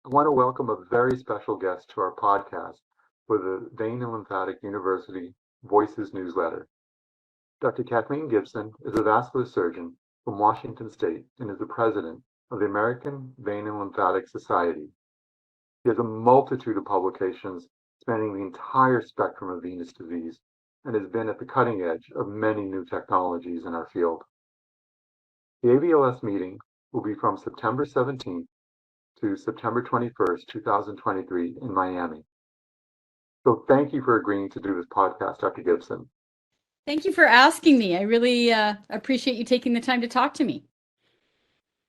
I want to welcome a very special guest to our podcast for the Vein and Lymphatic University Voices newsletter. Dr. Kathleen Gibson is a vascular surgeon from Washington State and is the president of the American Vein and Lymphatic Society. She has a multitude of publications spanning the entire spectrum of venous disease and has been at the cutting edge of many new technologies in our field. The AVLS meeting will be from September 17th to September 21st, 2023 in Miami. So thank you for agreeing to do this podcast, Dr. Gibson. Thank you for asking me. I really appreciate you taking the time to talk to me.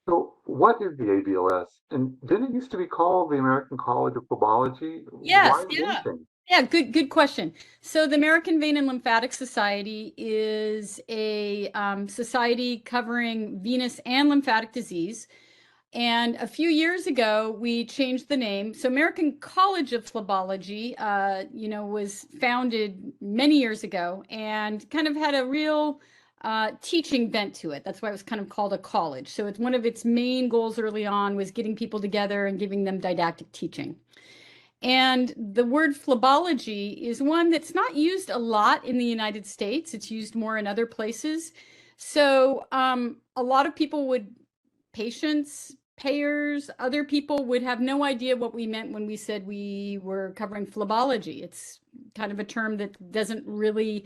So what is the AVLS? And didn't it used to be called the American College of Phlebology? Yes, Why the name change? yeah, good question. So the American Vein and Lymphatic Society is a society covering venous and lymphatic disease. And a few years ago, we changed the name. So American College of Phlebology, was founded many years ago and kind of had a real teaching bent to it. That's why it was kind of called a college. So it's one of its main goals early on was getting people together and giving them didactic teaching. And the word phlebology is one that's not used a lot in the United States. It's used more in other places. So a lot of people patients, payers, other people would have no idea what we meant when we said we were covering phlebology. It's kind of a term that doesn't really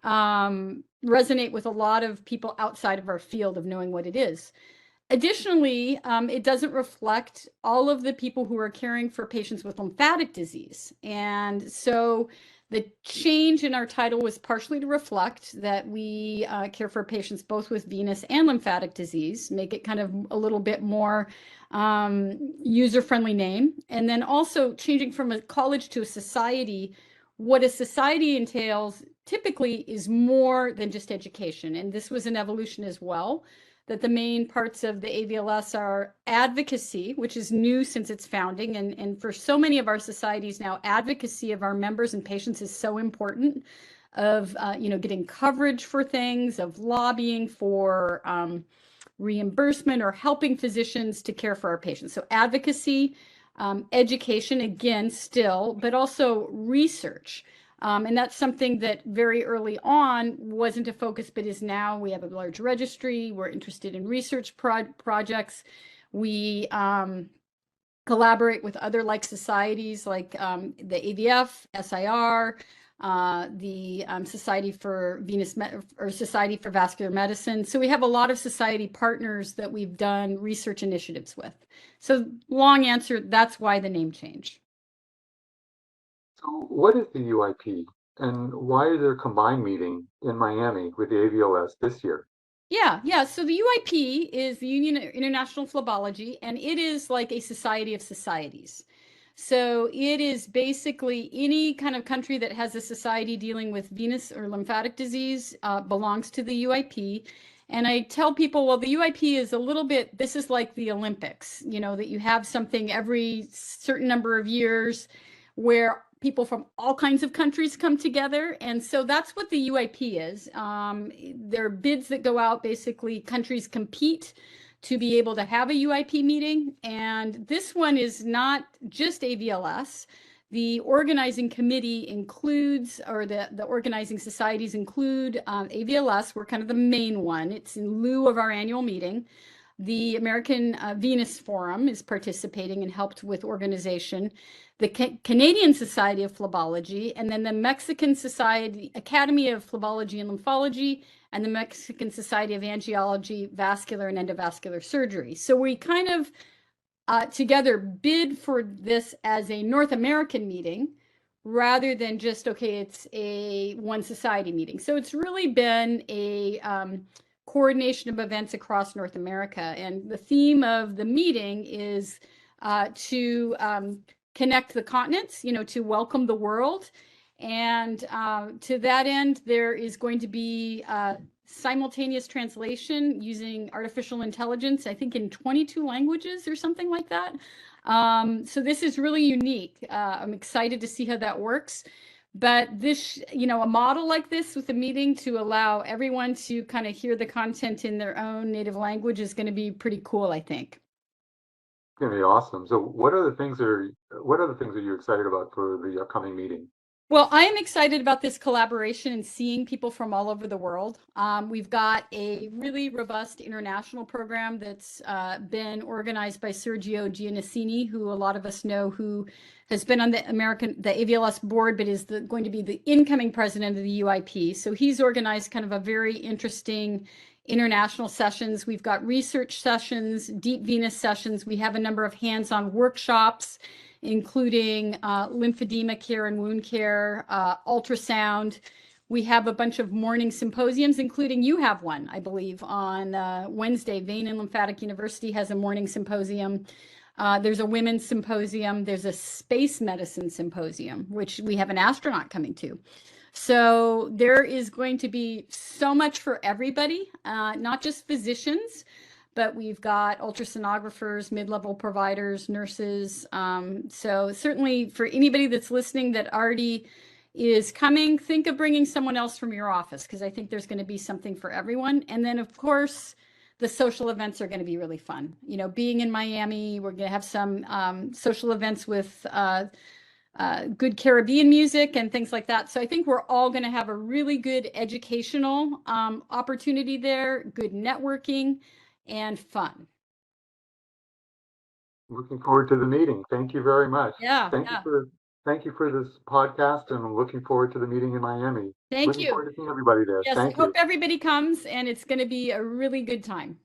resonate with a lot of people outside of our field of knowing what it is. Additionally, it doesn't reflect all of the people who are caring for patients with lymphatic disease. And so the change in our title was partially to reflect that we care for patients both with venous and lymphatic disease, make it kind of a little bit more user-friendly name. And then also changing from a college to a society. What a society entails typically is more than just education. And this was an evolution as well, that the main parts of the AVLS are advocacy, which is new since its founding. And for so many of our societies now, advocacy of our members and patients is so important, of getting coverage for things, of lobbying for reimbursement or helping physicians to care for our patients. So advocacy, education, again, still, but also research. And that's something that very early on wasn't a focus, but is now. We have a large registry. We're interested in research projects. We collaborate with other like societies like the AVF, SIR, the Society for Society for Vascular Medicine. So we have a lot of society partners that we've done research initiatives with. So long answer, that's why the name change. So what is the UIP and why is there a combined meeting in Miami with the AVLS this year? Yeah. So the UIP is the Union of International Phlebology, and it is like a society of societies. So it is basically any kind of country that has a society dealing with venous or lymphatic disease belongs to the UIP. And I tell people, well, the UIP is a little bit, this is like the Olympics, that you have something every certain number of years where people from all kinds of countries come together. And so that's what the UIP is. There are bids that go out, basically countries compete to be able to have a UIP meeting. And this one is not just AVLS. The organizing committee includes, or the organizing societies include AVLS. We're kind of the main one. It's in lieu of our annual meeting. The American Venous Forum is participating and helped with organization. The Canadian Society of Phlebology, and then the Mexican Society, Academy of Phlebology and Lymphology, and the Mexican Society of Angiology, Vascular and Endovascular Surgery. So we kind of together bid for this as a North American meeting rather than just, okay, it's a one society meeting. So it's really been a coordination of events across North America. And the theme of the meeting is to connect the continents, to welcome the world. And to that end, there is going to be simultaneous translation using artificial intelligence, I think in 22 languages or something like that. So this is really unique. I'm excited to see how that works. But this, a model like this with a meeting to allow everyone to kind of hear the content in their own native language is going to be pretty cool, I think. gonna be awesome. So what other things are you excited about for the upcoming meeting? Well, I am excited about this collaboration and seeing people from all over the world. We've got a really robust international program that's been organized by Sergio Giannassini, who a lot of us know, who has been on the AVLS board, but is going to be the incoming president of the UIP. So he's organized kind of a very interesting international sessions. We've got research sessions, deep venous sessions. We have a number of hands-on workshops, including lymphedema care and wound care, ultrasound. We have a bunch of morning symposiums, including you have one, I believe, on Wednesday. Vein and Lymphatic University has a morning symposium. There's a women's symposium. There's a space medicine symposium, which we have an astronaut coming to. So there is going to be so much for everybody, not just physicians, but we've got ultrasonographers, mid-level providers, nurses. So certainly for anybody that's listening that already is coming, think of bringing someone else from your office, because I think there's going to be something for everyone. And then, of course, the social events are going to be really fun. You know, being in Miami, we're going to have some social events with good Caribbean music and things like that. So I think we're all going to have a really good educational opportunity there, good networking, and fun. Looking forward to the meeting. Thank you very much. Yeah. Thank you for this podcast, and I'm looking forward to the meeting in Miami. Thank Looking you. forward to seeing everybody there. Yes, Thank I hope you. everybody comes, and it's going to be a really good time.